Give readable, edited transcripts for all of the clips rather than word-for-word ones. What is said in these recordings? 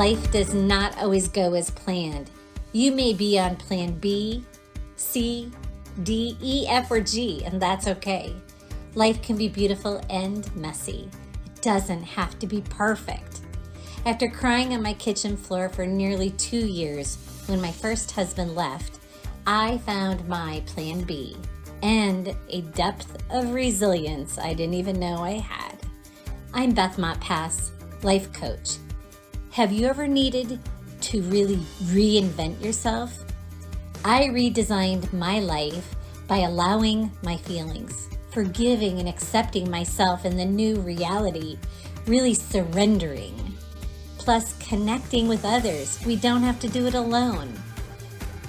Life does not always go as planned. You may be on plan B, C, D, E, F, or G, and that's okay. Life can be beautiful and messy. It doesn't have to be perfect. After crying on my kitchen floor for nearly 2 years when my first husband left, I found my plan B and a depth of resilience I didn't even know I had. I'm Beth Montpass, life coach. Have you ever needed to really reinvent yourself? I redesigned my life by allowing my feelings, forgiving and accepting myself in the new reality, really surrendering. Plus, connecting with others. We don't have to do it alone.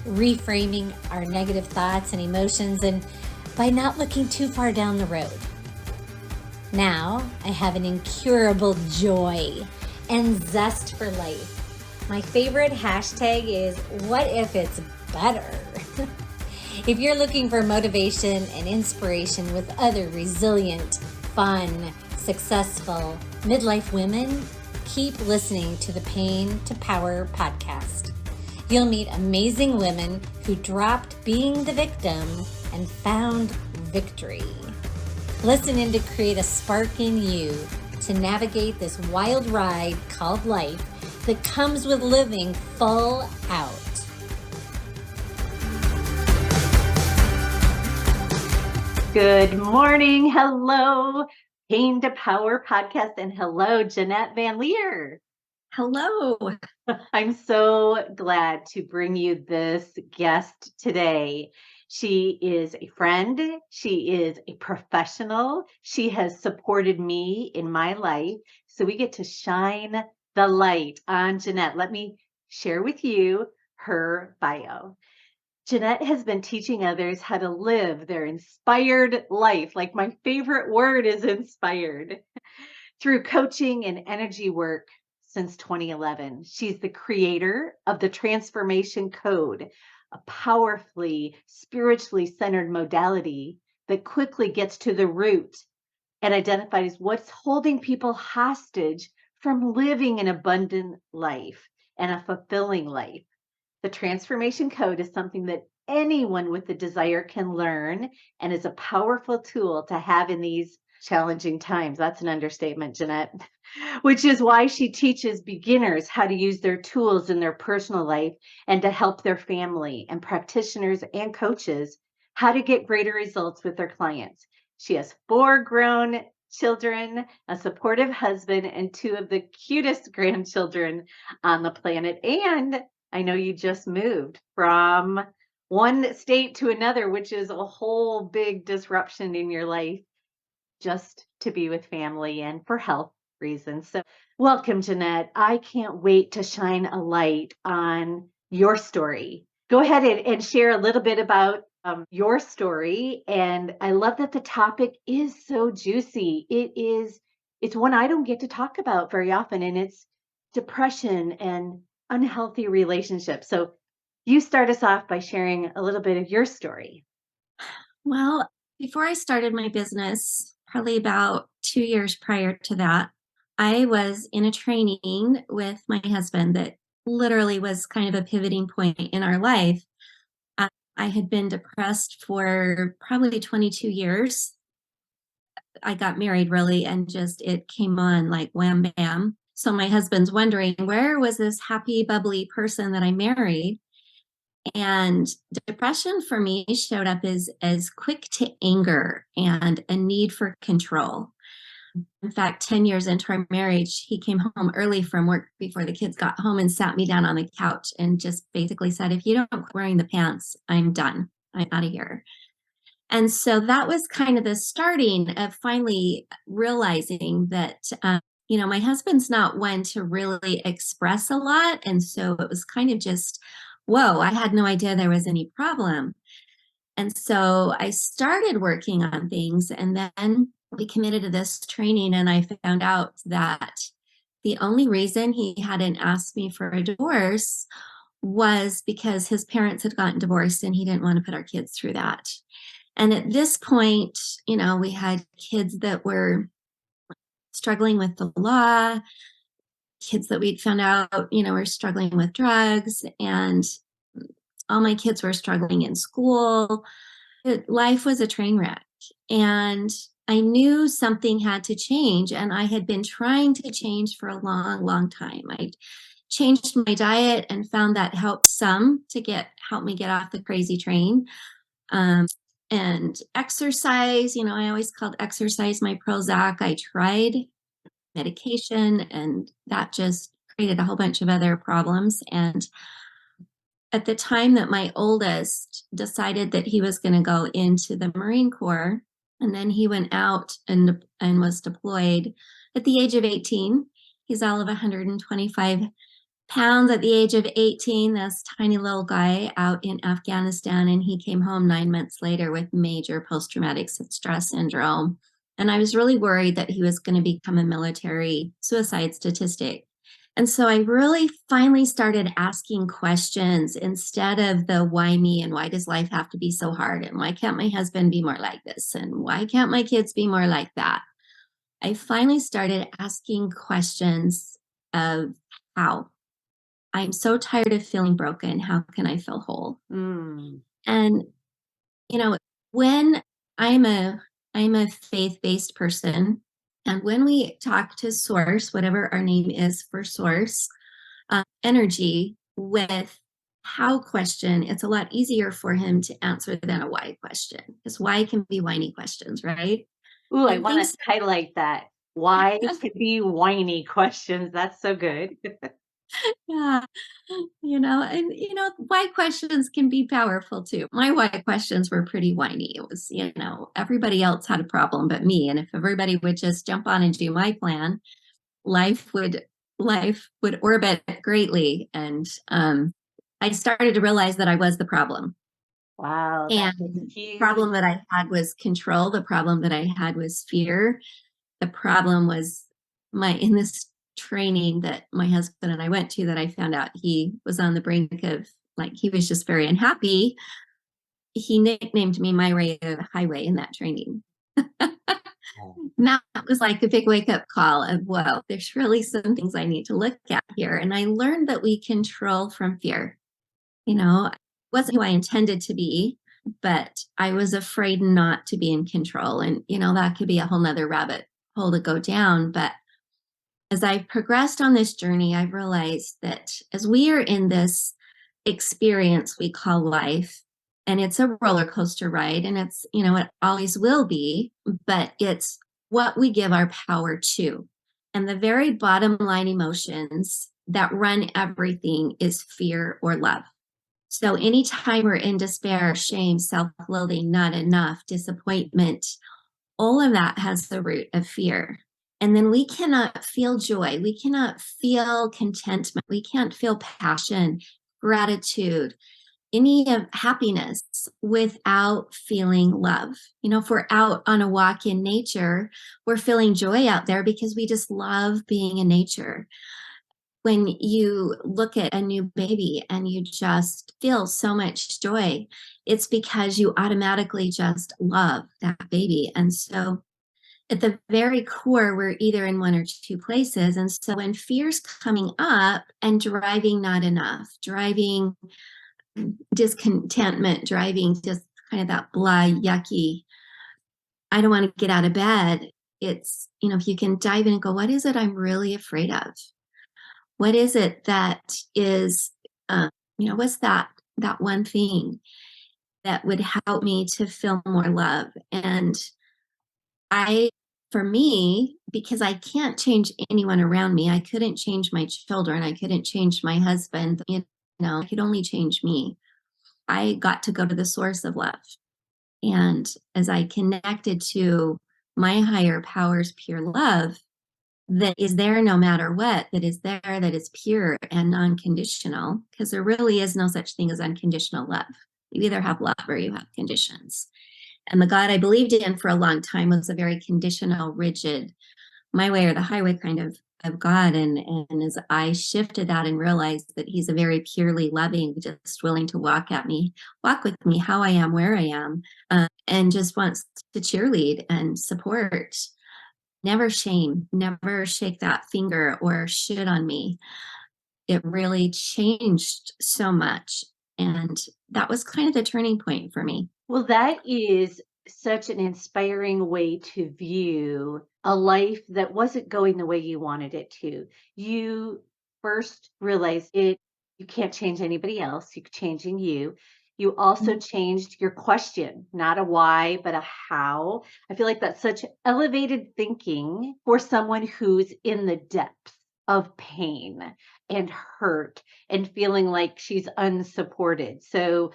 Reframing our negative thoughts and emotions, and by not looking too far down the road. Now, I have an incurable joy and zest for life. My favorite hashtag is, what if it's better? If you're looking for motivation and inspiration with other resilient, fun, successful midlife women, keep listening to the Pain to Power podcast. You'll meet amazing women who dropped being the victim and found victory. Listen in to create a spark in you to navigate this wild ride called life that comes with living full out. Good morning. Hello, Pain to Power podcast, and hello, Janette Van Leer. Hello. I'm so glad to bring you this guest today. She is a friend. She is a professional. She has supported me in my life. So we get to shine the light on Janette. Let me share with you her bio. Janette has been teaching others how to live their inspired life. Like, my favorite word is inspired. Through coaching and energy work since 2011. She's the creator of the Transformation Code, a powerfully spiritually centered modality that quickly gets to the root and identifies what's holding people hostage from living an abundant life and a fulfilling life. The Transformation Code is something that anyone with the desire can learn and is a powerful tool to have in these challenging times. That's an understatement, Jeanette. Which is why she teaches beginners how to use their tools in their personal life and to help their family and practitioners and coaches how to get greater results with their clients. She has 4 grown children, a supportive husband, and 2 of the cutest grandchildren on the planet. And I know you just moved from one state to another, which is a whole big disruption in your life, just to be with family and for health reasons. So welcome, Jeanette. I can't wait to shine a light on your story. Go ahead and share a little bit about your story. And I love that the topic is so juicy. It's one I don't get to talk about very often, and it's depression and unhealthy relationships. So you start us off by sharing a little bit of your story. Well, before I started my business, probably about 2 years prior to that, I was in a training with my husband that literally was kind of a pivoting point in our life. I had been depressed for probably 22 years. I got married really, and just it came on like wham bam. So my husband's wondering, where was this happy, bubbly person that I married? And depression for me showed up as quick to anger and a need for control. In fact, 10 years into our marriage, he came home early from work before the kids got home and sat me down on the couch and just basically said, if you don't quit wearing the pants, I'm done. I'm out of here. And so that was kind of the starting of finally realizing that, my husband's not one to really express a lot. And so it was kind of just, whoa, I had no idea there was any problem. And so I started working on things, and then we committed to this training, and I found out that the only reason he hadn't asked me for a divorce was because his parents had gotten divorced and he didn't want to put our kids through that. And at this point, we had kids that were struggling with the law, kids that we'd found out, were struggling with drugs, and all my kids were struggling in school. Life was a train wreck. And I knew something had to change, and I had been trying to change for a long, long time. I changed my diet and found that helped some to help me get off the crazy train. And exercise, I always called exercise my Prozac. I tried medication, and that just created a whole bunch of other problems. And at the time that my oldest decided that he was going to go into the Marine Corps, and then he went out and was deployed at the age of 18. He's all of 125 pounds at the age of 18, this tiny little guy out in Afghanistan. And he came home 9 months later with major post-traumatic stress syndrome. And I was really worried that he was going to become a military suicide statistic. And so I really finally started asking questions instead of the why me, and why does life have to be so hard, and why can't my husband be more like this, and why can't my kids be more like that. I finally started asking questions of how. I'm so tired of feeling broken. How can I feel whole? And, when I'm a faith-based person, and when we talk to source, whatever our name is for source, energy with how question, it's a lot easier for him to answer than a why question, because why can be whiny questions, right? Ooh, I And want things to highlight that. Why could be whiny questions. That's so good. Yeah. Why questions can be powerful too. My why questions were pretty whiny. It was, everybody else had a problem but me. And if everybody would just jump on and do my plan, life would orbit greatly. And I started to realize that I was the problem. Wow, that And is the huge. problem that I had was control. The problem that I had was fear. The problem was in this training that my husband and I went to, that I found out he was on the brink of, like, he was just very unhappy. He nicknamed me my ray of the highway in that training. And that was like a big wake up call of, whoa, there's really some things I need to look at here. And I learned that we control from fear. It wasn't who I intended to be, but I was afraid not to be in control. And, that could be a whole nother rabbit hole to go down. But as I progressed on this journey, I realized that as we are in this experience we call life, and it's a roller coaster ride, and it's, it always will be, but it's what we give our power to. And the very bottom line emotions that run everything is fear or love. So anytime we're in despair, shame, self-loathing, not enough, disappointment, all of that has the root of fear. And then we cannot feel joy. We cannot feel contentment. We can't feel passion, gratitude, any of happiness without feeling love. If we're out on a walk in nature, we're feeling joy out there because we just love being in nature. When you look at a new baby and you just feel so much joy, it's because you automatically just love that baby. And so at the very core, we're either in one or two places. And so when fear's coming up and driving not enough, driving discontentment, driving just kind of that blah, yucky, I don't want to get out of bed. It's, if you can dive in and go, what is it I'm really afraid of? What is it that is, what's that one thing that would help me to feel more love? And for me, because I can't change anyone around me, I couldn't change my children, I couldn't change my husband, I could only change me. I got to go to the source of love. And as I connected to my higher power's pure love, that is there no matter what, that is there, that is pure and non-conditional, because there really is no such thing as unconditional love. You either have love or you have conditions. And the God I believed in for a long time was a very conditional, rigid, my way or the highway kind of God. And as I shifted that and realized that he's a very purely loving, just willing to walk with me, how I am, where I am, and just wants to cheerlead and support. Never shame, never shake that finger or shit on me. It really changed so much. And that was kind of the turning point for me. Well, that is such an inspiring way to view a life that wasn't going the way you wanted it to. You first realized you can't change anybody else, you're changing you. You also Mhm. changed your question, not a why, but a how. I feel like that's such elevated thinking for someone who's in the depths of pain and hurt and feeling like she's unsupported. So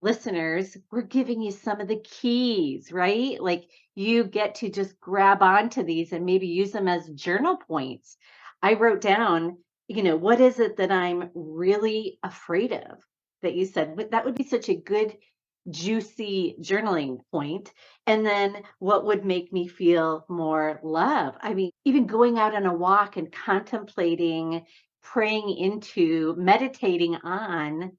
listeners, we're giving you some of the keys, right? Like you get to just grab onto these and maybe use them as journal points. I wrote down, what is it that I'm really afraid of? That you said that would be such a good, juicy journaling point. And then what would make me feel more love? I mean, even going out on a walk and contemplating, praying into, meditating on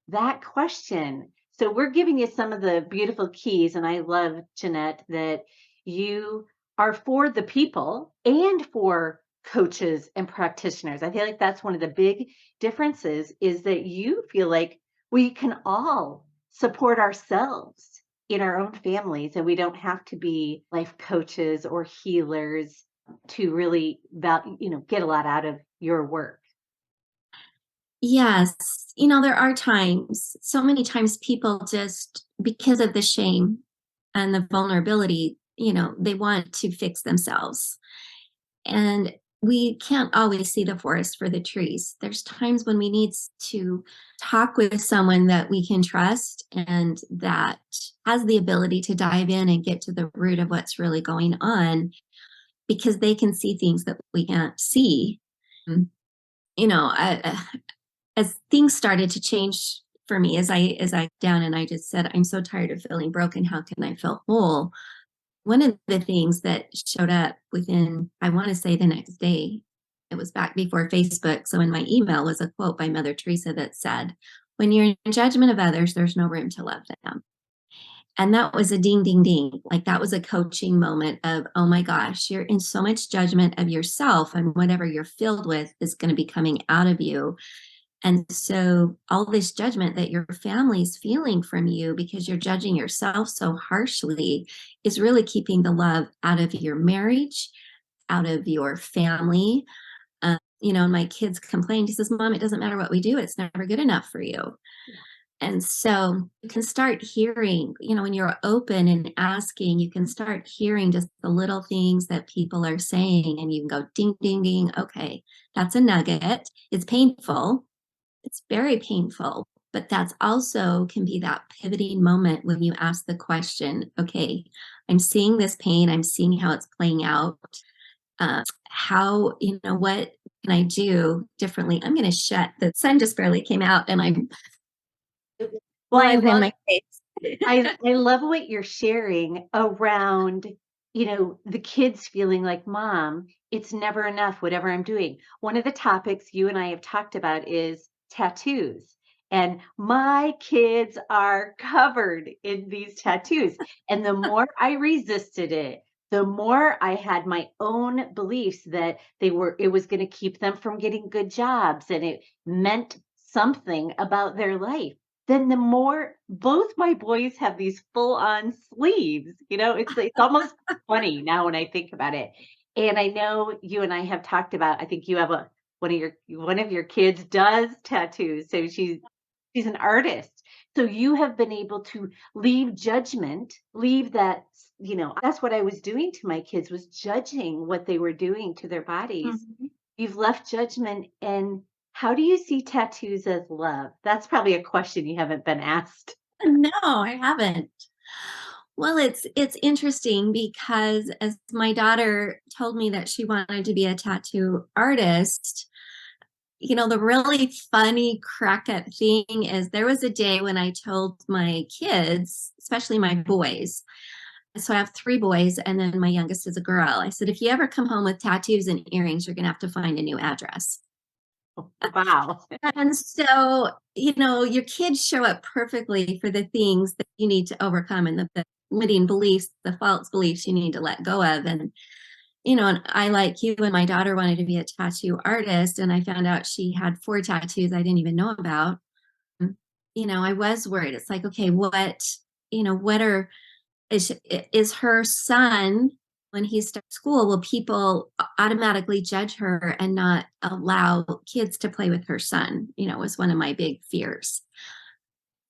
that question. So we're giving you some of the beautiful keys, and I love, Jeanette, that you are for the people and for coaches and practitioners. I feel like that's one of the big differences is that you feel like we can all support ourselves in our own families, and we don't have to be life coaches or healers to really get a lot out of your work. Yes. There are times, so many times people just, because of the shame and the vulnerability, they want to fix themselves. And we can't always see the forest for the trees. There's times when we need to talk with someone that we can trust and that has the ability to dive in and get to the root of what's really going on because they can see things that we can't see. Mm. As things started to change for me, as I down and I just said, I'm so tired of feeling broken. How can I feel whole? One of the things that showed up within, I want to say the next day, it was back before Facebook. So in my email was a quote by Mother Teresa that said, when you're in judgment of others, there's no room to love them. And that was a ding, ding, ding. Like that was a coaching moment of, oh my gosh, you're in so much judgment of yourself, and whatever you're filled with is going to be coming out of you. And so all this judgment that your family's feeling from you because you're judging yourself so harshly is really keeping the love out of your marriage, out of your family. And my kids complained. He says, Mom, it doesn't matter what we do. It's never good enough for you. And so you can start hearing, when you're open and asking, you can start hearing just the little things that people are saying, and you can go ding, ding, ding. Okay, that's a nugget. It's painful. It's very painful, but that's also can be that pivoting moment when you ask the question, okay, I'm seeing this pain, I'm seeing how it's playing out. What can I do differently? I'm going to shut. The sun just barely came out and I'm Well, I blind in love my face. I love what you're sharing around, the kids feeling like, "Mom, it's never enough, whatever I'm doing." One of the topics you and I have talked about is tattoos, and my kids are covered in these tattoos, and the more I resisted it, the more I had my own beliefs that it was gonna keep them from getting good jobs, and it meant something about their life. Then the more both my boys have these full-on sleeves, it's almost funny now when I think about it. And I know you and I have talked about, I think you have one of your kids does tattoos, so she's an artist. So you have been able to leave judgment, leave that, that's what I was doing to my kids, was judging what they were doing to their bodies. Mhm. You've left judgment, and how do you see tattoos as love? That's probably a question you haven't been asked. No, I haven't. Well, it's interesting because as my daughter told me that she wanted to be a tattoo artist, the really funny crack up thing is there was a day when I told my kids, especially my boys. So I have three boys, and then my youngest is a girl. I said, if you ever come home with tattoos and earrings, you're going to have to find a new address. Wow. And so, your kids show up perfectly for the things that you need to overcome and the limiting beliefs, the false beliefs you need to let go of. And And I, like you, and my daughter wanted to be a tattoo artist, and I found out she had 4 tattoos I didn't even know about. I was worried. It's like, okay, what is her son, when he starts school, will people automatically judge her and not allow kids to play with her son? Was one of my big fears.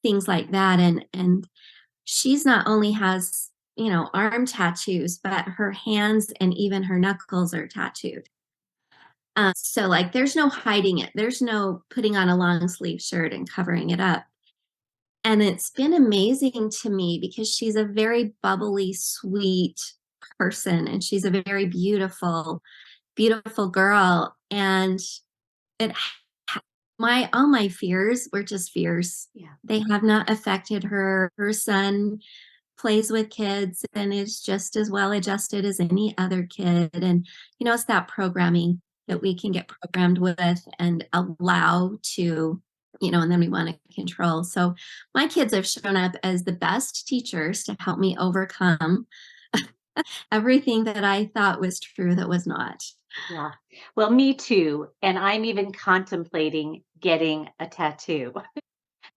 Things like that. And she's not only has, arm tattoos, but her hands and even her knuckles are tattooed. So like there's no hiding it. There's no putting on a long sleeve shirt and covering it up. And it's been amazing to me because she's a very bubbly, sweet person, and she's a very beautiful, beautiful girl. And it my all my fears were just fears. Yeah. They have not affected her. Her son plays with kids and is just as well adjusted as any other kid. And it's that programming that we can get programmed with and allow to, and then we want to control. So my kids have shown up as the best teachers to help me overcome everything that I thought was true that was not. Yeah. Well, me too. And I'm even contemplating getting a tattoo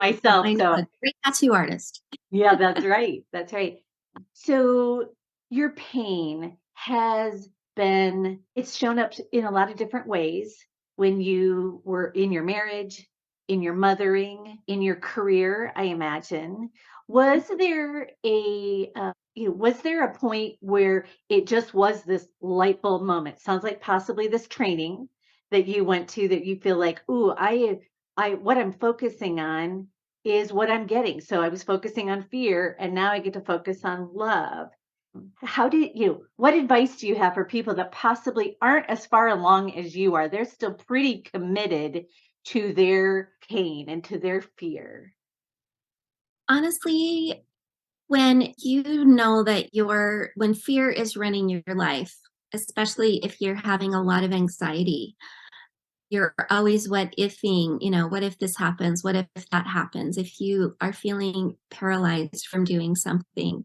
myself. I know, So a great tattoo artist. yeah, that's right. That's right. So your pain has it's shown up in a lot of different ways when you were in your marriage, in your mothering, in your career, I imagine. Was there a point where it just was this light bulb moment? Sounds like possibly this training that you went to that you feel like, ooh, what I'm focusing on is what I'm getting. So I was focusing on fear and now I get to focus on love. What advice do you have for people that possibly aren't as far along as you are? They're still pretty committed to their pain and to their fear. Honestly, when you know that when fear is running your life, especially if you're having a lot of anxiety, you're always what ifing, what if this happens? What if that happens? If you are feeling paralyzed from doing something,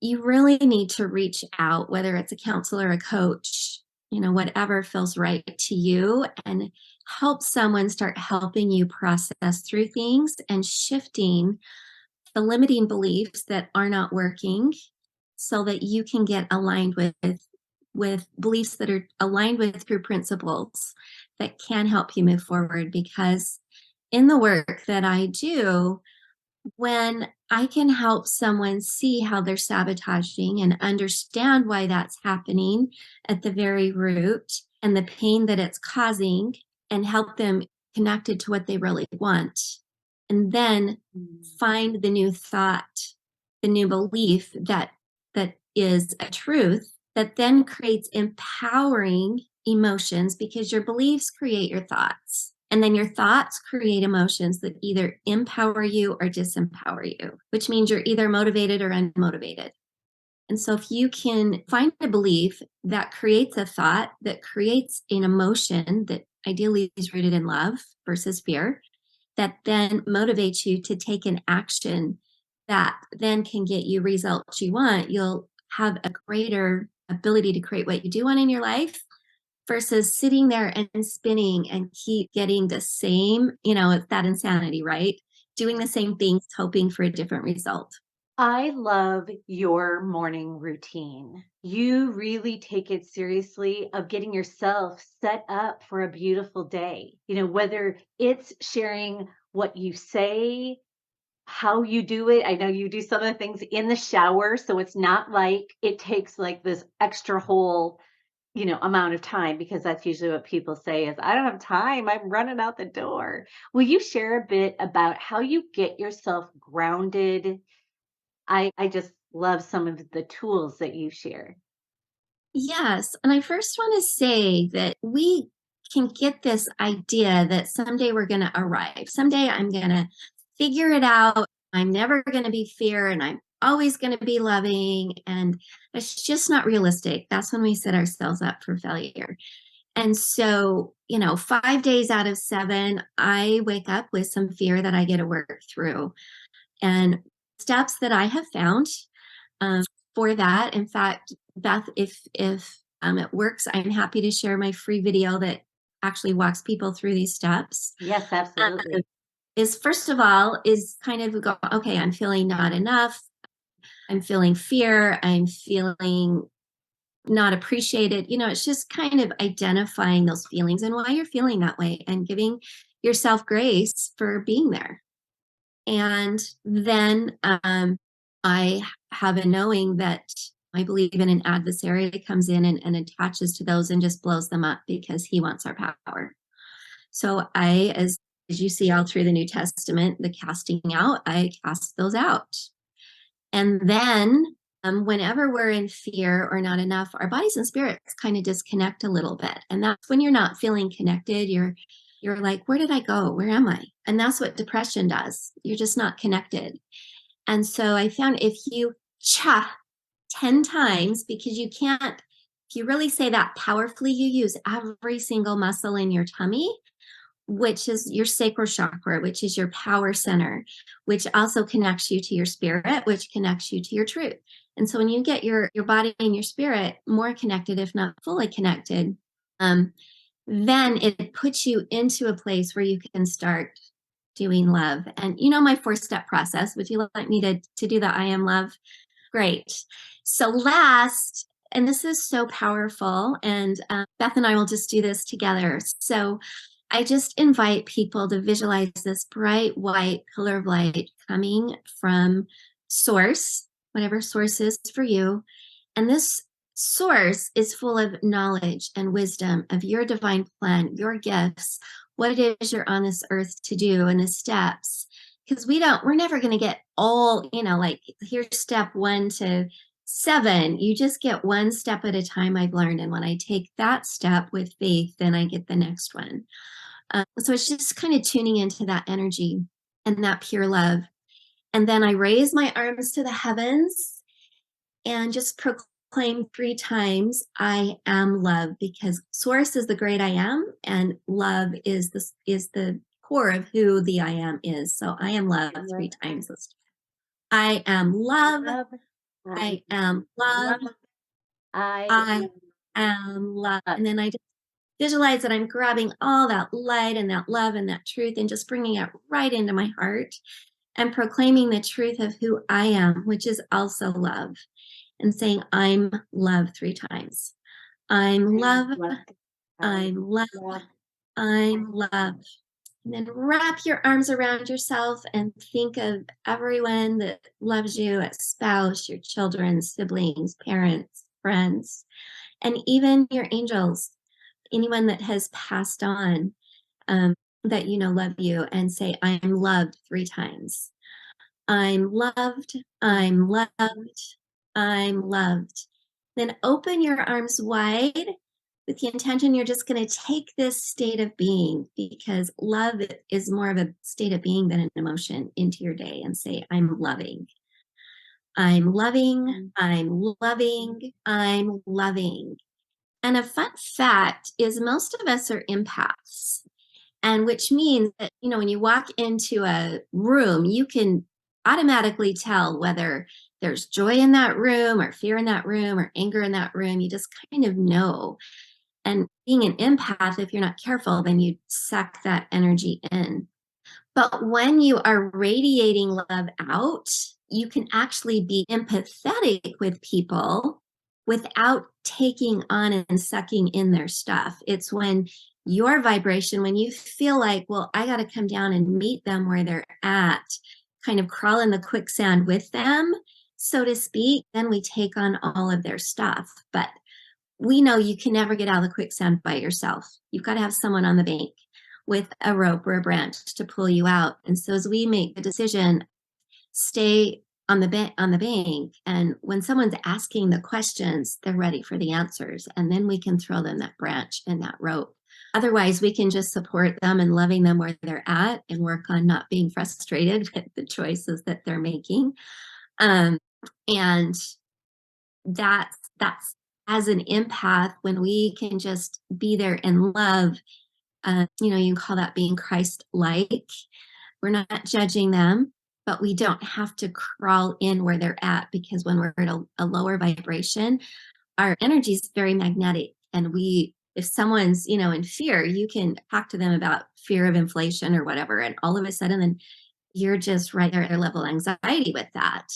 you really need to reach out, whether it's a counselor, a coach, whatever feels right to you, and help someone start helping you process through things and shifting the limiting beliefs that are not working so that you can get aligned with beliefs that are aligned with your principles that can help you move forward. Because in the work that I do, when I can help someone see how they're sabotaging and understand why that's happening at the very root and the pain that it's causing, and help them connected to what they really want, and then Mm. find the new thought, the new belief that is a truth that then creates empowering emotions, because your beliefs create your thoughts. And then your thoughts create emotions that either empower you or disempower you, which means you're either motivated or unmotivated. And so if you can find a belief that creates a thought, that creates an emotion that ideally is rooted in love versus fear, that then motivates you to take an action that then can get you results you want, you'll have a greater ability to create what you do want in your life versus sitting there and spinning and keep getting the same, it's that insanity, right? Doing the same things, hoping for a different result. I love your morning routine. You really take it seriously of getting yourself set up for a beautiful day. Whether it's sharing what you say, how you do it. I know you do some of the things in the shower, so it's not like it takes like this extra whole, amount of time, because that's usually what people say is, I don't have time. I'm running out the door. Will you share a bit about how you get yourself grounded? I just love some of the tools that you share. Yes. And I first want to say that we can get this idea that someday we're going to arrive. Someday I'm going to figure it out. I'm never going to be fear and I'm always going to be loving. And it's just not realistic. That's when we set ourselves up for failure. And so, 5 days out of 7, I wake up with some fear that I get to work through. And steps that I have found um, for that. In fact, Beth, if it works. I'm happy to share my free video that actually walks people through these steps. Yes, Um, absolutely. is first of all, is kind of go, okay, I'm feeling not enough. I'm feeling fear. I'm feeling not appreciated. It's just kind of identifying those feelings and why you're feeling that way and giving yourself grace for being there. And then I have a knowing that I believe in an adversary comes in and attaches to those and just blows them up because he wants our power. So as you see all through the New Testament, the casting out, I cast those out. And then whenever we're in fear or not enough, our bodies and spirits kind of disconnect a little bit. And that's when you're not feeling connected. You're like, where did I go? Where am I? And that's what depression does. You're just not connected. And so I found if you cha 10 times, because you can't, if you really say that powerfully, you use every single muscle in your tummy, which is your sacral chakra, which is your power center, which also connects you to your spirit, which connects you to your truth. And so when you get your body and your spirit more connected, if not fully connected, then it puts you into a place where you can start doing love. And my 4-step process. Would you like me to do the I am love? Great. So last, and this is so powerful, and Beth and I will just do this together. So I just invite people to visualize this bright white pillar of light coming from source, whatever source is for you. And this source is full of knowledge and wisdom of your divine plan, your gifts, what it is you're on this earth to do, and the steps. Because we're never going to get all, like here's step 1 to 7. You just get one step at a time, I've learned. And when I take that step with faith, then I get the next one. So it's just kind of tuning into that energy and that pure love. And then I raise my arms to the heavens and just proclaim 3 times, I am love, because source is the great I am, and love is the core of who the I am is. So I am love 3 times. I am love. Love. I am love. I am love. And then I just visualize that I'm grabbing all that light and that love and that truth and just bringing it right into my heart and proclaiming the truth of who I am, which is also love, and saying, I'm love 3 times. I'm love. I'm love. I'm love. And then wrap your arms around yourself and think of everyone that loves you, a spouse, your children, siblings, parents, friends, and even your angels, anyone that has passed on, that love you, and say, I'm loved 3 times. I'm loved. I'm loved. I'm loved. Then open your arms wide with the intention you're just going to take this state of being, because love is more of a state of being than an emotion, into your day and say, I'm loving. I'm loving. I'm loving. I'm loving. And a fun fact is most of us are empaths. And which means that, when you walk into a room, you can automatically tell whether there's joy in that room or fear in that room or anger in that room. You just kind of know. And being an empath, if you're not careful, then you suck that energy in. But when you are radiating love out, you can actually be empathetic with people without taking on and sucking in their stuff. It's when your vibration, when you feel like, well, I got to come down and meet them where they're at, kind of crawl in the quicksand with them, so to speak, then we take on all of their stuff. But we know you can never get out of the quicksand by yourself. You've got to have someone on the bank with a rope or a branch to pull you out. And so as we make the decision, stay on the bank, and when someone's asking the questions, they're ready for the answers, and then we can throw them that branch and that rope. Otherwise, we can just support them and loving them where they're at and work on not being frustrated with the choices that they're making. And that's as an empath, when we can just be there in love. You can call that being Christ-like. We're not judging them, but we don't have to crawl in where they're at, because when we're at a lower vibration, our energy is very magnetic. And if someone's, in fear, you can talk to them about fear of inflation or whatever. And all of a sudden, then you're just right there at their level of anxiety with that.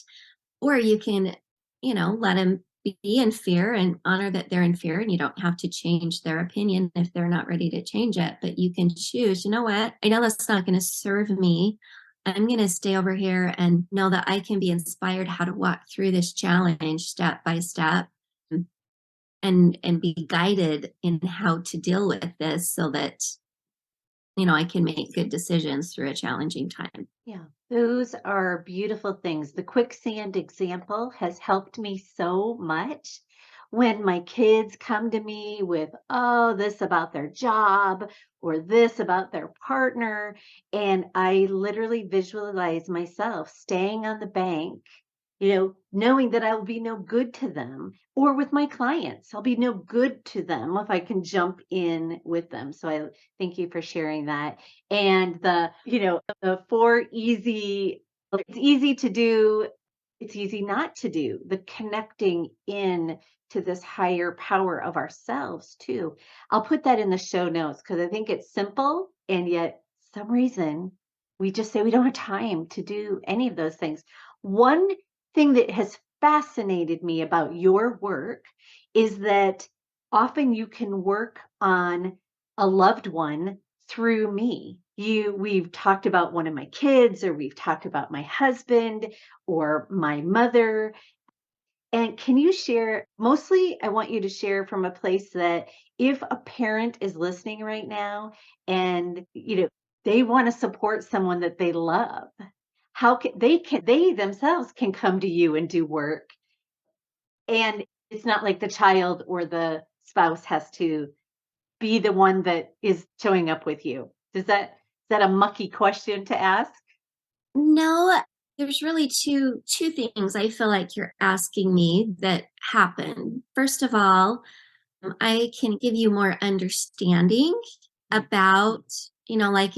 Or you can, let them be in fear and honor that they're in fear, and you don't have to change their opinion if they're not ready to change it. But you can choose, you know what? I know that's not going to serve me. I'm going to stay over here and know that I can be inspired how to walk through this challenge step by step, and be guided in how to deal with this so that, I can make good decisions through a challenging time. Yeah, those are beautiful things. The quicksand example has helped me so much. When my kids come to me with, oh, this about their job or this about their partner, and I literally visualize myself staying on the bank, knowing that I will be no good to them, or with my clients, I'll be no good to them if I can jump in with them. So I thank you for sharing that. And the four easy, it's easy to do, it's easy not to do, the connecting in to this higher power of ourselves too. I'll put that in the show notes because I think it's simple, and yet some reason we just say we don't have time to do any of those things. One thing that has fascinated me about your work is that often you can work on a loved one through me. We've talked about one of my kids, or we've talked about my husband or my mother. And can you share, mostly I want you to share from a place that if a parent is listening right now and they want to support someone that they love, how they themselves can come to you and do work, and it's not like the child or the spouse has to be the one that is showing up with you. Is that a mucky question to ask? No, there's really two things I feel like you're asking me that happen. First of all, I can give you more understanding about, like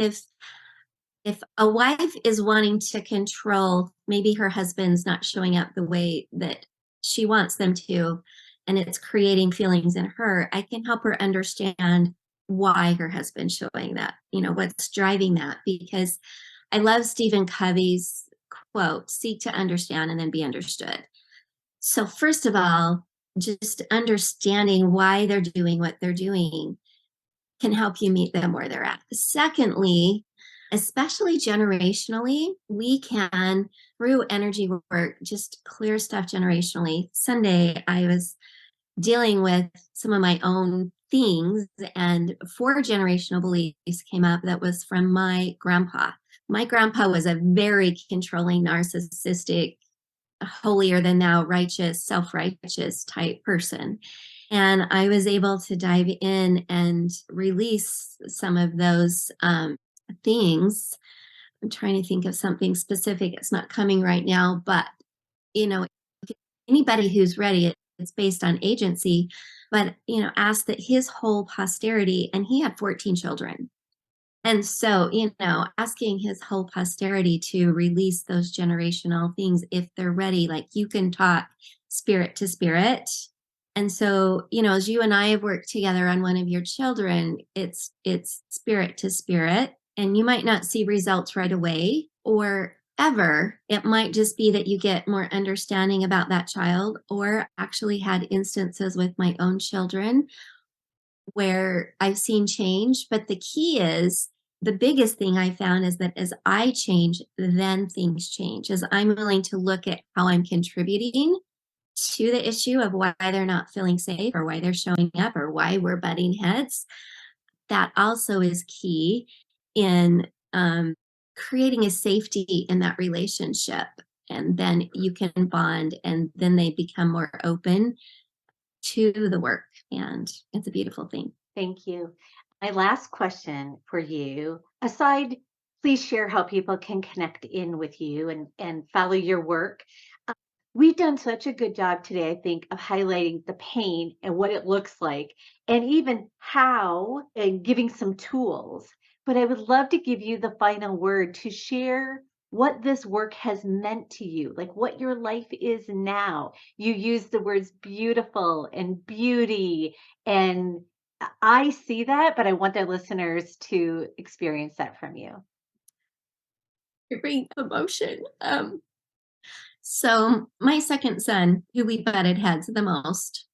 if a wife is wanting to control, maybe her husband's not showing up the way that she wants them to, and it's creating feelings in her, I can help her understand why her husband's showing that, what's driving that. Because I love Stephen Covey's quote, seek to understand and then be understood. So, first of all, just understanding why they're doing what they're doing can help you meet them where they're at. Secondly, especially generationally, we can, through energy work, just clear stuff generationally. Sunday, I was dealing with some of my own things, and four generational beliefs came up that was from my grandpa. My grandpa was a very controlling, narcissistic, holier than thou, righteous, self righteous type person. And I was able to dive in and release some of those things. I'm trying to think of something specific. It's not coming right now, but you know, anybody who's ready, it's based on agency. But ask that his whole posterity, and he had 14 children. And so, asking his whole posterity to release those generational things if they're ready, like you can talk spirit to spirit. And so, as you and I have worked together on one of your children, it's spirit to spirit. And you might not see results right away or ever. It might just be that you get more understanding about that child, or actually had instances with my own children where I've seen change. But the key is, the biggest thing I found is that as I change, then things change. As I'm willing to look at how I'm contributing to the issue of why they're not feeling safe, or why they're showing up, or why we're butting heads, that also is key in creating a safety in that relationship. And then you can bond, and then they become more open to the work. And it's a beautiful thing. Thank you. My last question for you, aside, please share how people can connect in with you and follow your work. Uh, We've done such a good job today, I think, of highlighting the pain and what it looks like, and even how, and giving some tools. But I would love to give you the final word to share what this work has meant to you, like what your life is now. You use the words beautiful and beauty, and I see that, but I want the listeners to experience that from you. Bring emotion. So my second son, who we butted heads the most,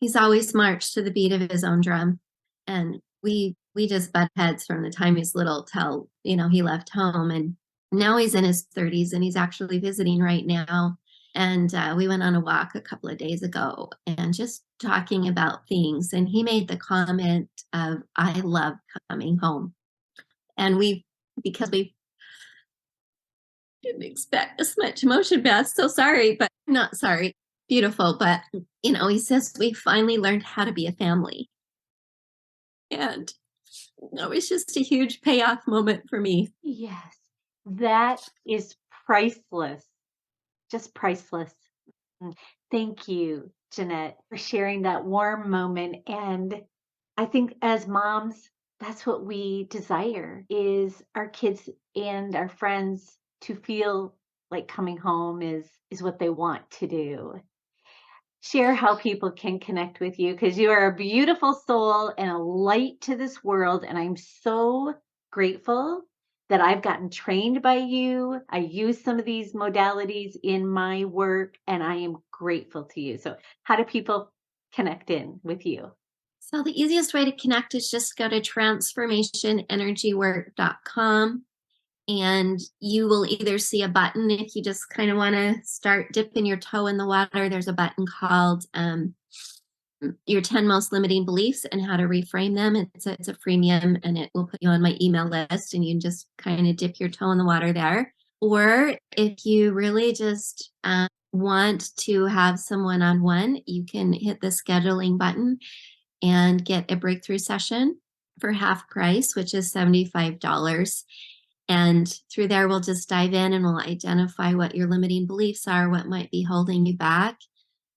he's always marched to the beat of his own drum, and we just butt heads from the time he's little till he left home, and now he's in his 30s and he's actually visiting right now. And we went on a walk a couple of days ago and just talking about things, and he made the comment of, "I love coming home," and because we didn't expect this much emotion, Beth. So sorry, but not sorry. Beautiful. But, he says we finally learned how to be a family. And it was just a huge payoff moment for me. Yes, that is priceless, just priceless. Mm. Thank you, Jeanette, for sharing that warm moment. And I think as moms, that's what we desire is our kids and our friends to feel like coming home is what they want to do. Share how people can connect with you because you are a beautiful soul and a light to this world. And I'm so grateful that I've gotten trained by you. I use some of these modalities in my work, and I am grateful to you. So, how do people connect in with you? So the easiest way to connect is just go to transformationenergywork.com, and you will either see a button if you just kind of want to start dipping your toe in the water. There's a button called your 10 most limiting beliefs and how to reframe them. It's a freemium, and it will put you on my email list, and you can just kind of dip your toe in the water there. Or if you really just want to have some one-on-one, you can hit the scheduling button and get a breakthrough session for half price, which is $75. And through there, we'll just dive in and we'll identify what your limiting beliefs are, what might be holding you back,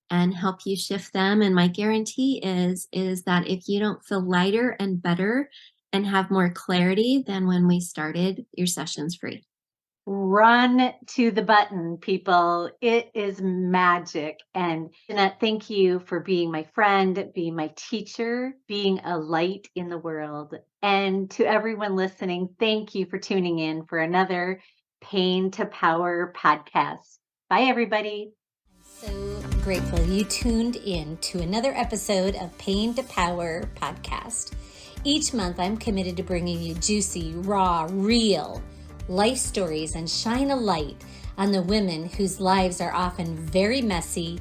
and help you shift them. And my guarantee is that if you don't feel lighter and better and have more clarity than when we started, your session's free. Run to the button, people. It is magic. And Jeanette, thank you for being my friend, being my teacher, being a light in the world. And to everyone listening, thank you for tuning in for another Pain to Power podcast. Bye, everybody. So grateful you tuned in to another episode of Pain to Power podcast. Each month, I'm committed to bringing you juicy, raw, real life stories and shine a light on the women whose lives are often very messy,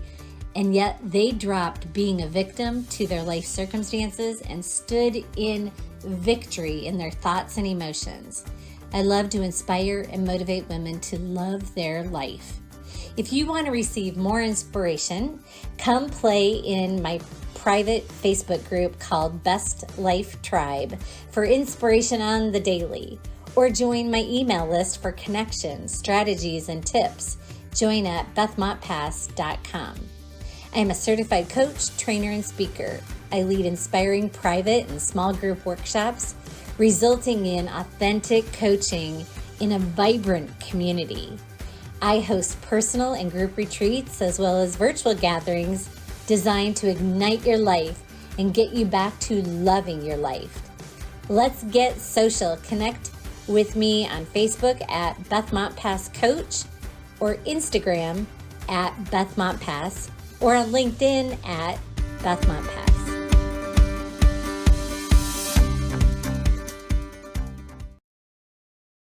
and yet they dropped being a victim to their life circumstances and stood in victory in their thoughts and emotions. I love to inspire and motivate women to love their life. If you want to receive more inspiration, come play in my private Facebook group called Best Life Tribe for inspiration on the daily, or join my email list for connections, strategies, and tips. Join at bethmontpass.com. I am a certified coach, trainer, and speaker. I lead inspiring private and small group workshops, resulting in authentic coaching in a vibrant community. I host personal and group retreats as well as virtual gatherings designed to ignite your life and get you back to loving your life. Let's get social. Connect with me on Facebook at Bethmontpass Coach, or Instagram at Bethmontpass, or on LinkedIn at Bethmontpass.